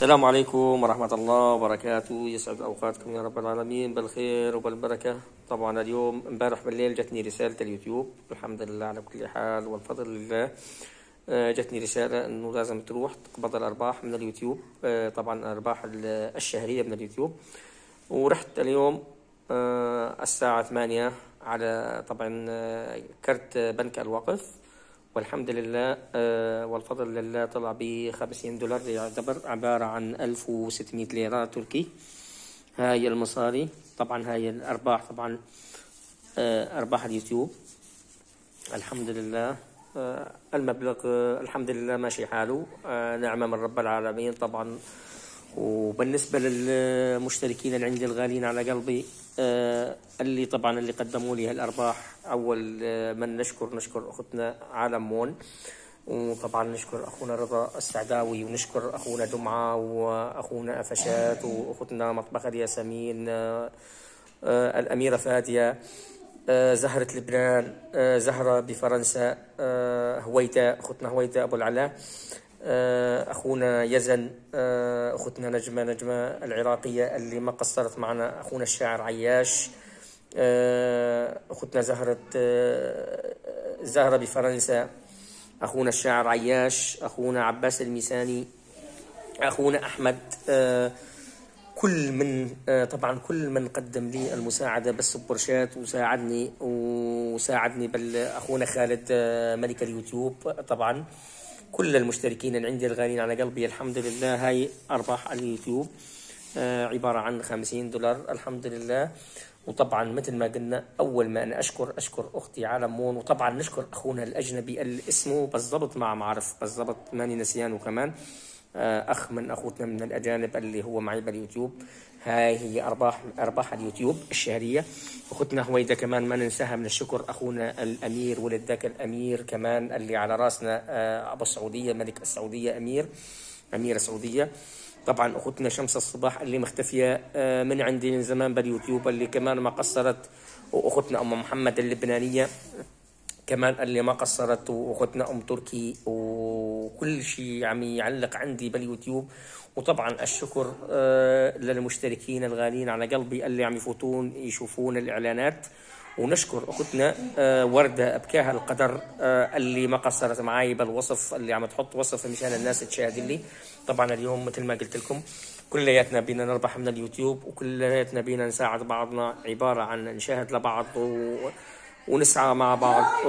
السلام عليكم ورحمة الله وبركاته. يسعد أوقاتكم يا رب العالمين بالخير وبالبركة. طبعا اليوم امبارح بالليل جتني رسالة اليوتيوب، الحمد لله على كل حال والفضل لله. جتني رسالة انه لازم تروح تقبض الارباح من اليوتيوب، طبعا الارباح الشهرية من اليوتيوب. ورحت اليوم الساعة 8 على طبعا كرت بنك الوقف، والحمد لله والفضل لله طلع ب $50، يعتبر عبارة عن 1600 ليرة تركي. هاي المصاري طبعا، هاي الأرباح طبعا، أرباح اليوتيوب. الحمد لله المبلغ الحمد لله ماشي حاله، نعمة من رب العالمين طبعا. وبالنسبة للمشتركين اللي عندي الغالين على قلبي، اللي طبعا اللي قدموا لي هالأرباح، أول من نشكر أختنا عالم مون، وطبعا نشكر أخونا رضا السعداوي، ونشكر أخونا جمعة، وأخونا أفشات، وأختنا مطبخ الياسمين، الأميرة فادية، زهرة لبنان، زهرة بفرنسا، هويدا، أختنا هويدا أبو العلاء، أخونا يزن، أختنا نجمة العراقية اللي ما قصرت معنا، أخونا الشاعر عياش، أختنا زهرة بفرنسا، أخونا الشاعر عياش، أخونا عباس الميساني، أخونا أحمد، كل من طبعا كل من قدم لي المساعدة بالسبورشات وساعدني أخونا خالد ملك اليوتيوب. طبعا كل المشتركين اللي عندي الغالين على قلبي، الحمد لله. هاي أرباح اليوتيوب عبارة عن $50، الحمد لله. وطبعا مثل ما قلنا، أول ما أنا أشكر أختي عالم مون، وطبعا نشكر أخونا الأجنبي اللي اسمه بالضبط ما معرف بالضبط، ماني نسيانه كمان، أخ من أخوتنا من الأجانب اللي هو معي باليوتيوب. هاي هي أرباح اليوتيوب الشهرية. أختنا هويدا كمان ما ننساها من الشكر، أخونا الأمير ولد ذاك الأمير كمان اللي على راسنا، أبو السعودية، ملك السعودية، أميرة سعودية. طبعا أختنا شمس الصباح اللي مختفية من عندي من زمان باليوتيوب، اللي كمان ما قصرت، وأختنا أم محمد اللبنانية كمان اللي ما قصرت، واختنا ام تركي، وكل شيء عم يعلق عندي باليوتيوب. وطبعا الشكر للمشتركين الغالين على قلبي اللي عم يفوتون يشوفون الاعلانات. ونشكر اختنا وردة ابكاها القدر اللي ما قصرت معي بالوصف، اللي عم تحط وصف مشان الناس تشاهد لي. طبعا اليوم مثل ما قلت لكم، كلياتنا بينا نربح من اليوتيوب، وكلياتنا بينا نساعد بعضنا، عبارة عن نشاهد لبعض ونسعى مع بعض،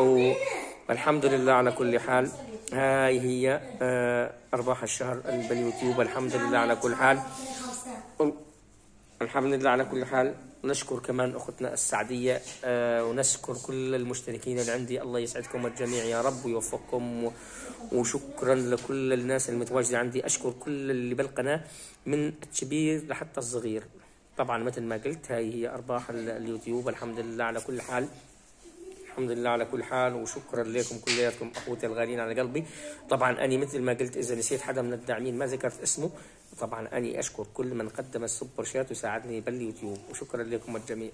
والحمد لله على كل حال. هاي هي أرباح الشهر باليوتيوب، الحمد لله على كل حال. الحمد لله على كل حال. نشكر كمان أختنا السعدية، ونشكر كل المشتركين اللي عندي، الله يسعدكم الجميع يا رب ويوفقكم. وشكرا لكل الناس المتواجدة عندي، أشكر كل اللي بالقناة من الكبير لحتى الصغير. طبعا مثل ما قلت، هاي هي أرباح اليوتيوب، الحمد لله على كل حال. الحمد لله على كل حال، وشكرا لكم كلياتكم اخوتي الغاليين على قلبي. طبعا اني مثل ما قلت، اذا نسيت حدا من الداعمين ما ذكرت اسمه، طبعا اني اشكر كل من قدم السوبر شات وساعدني باليوتيوب، وشكرا لكم الجميع.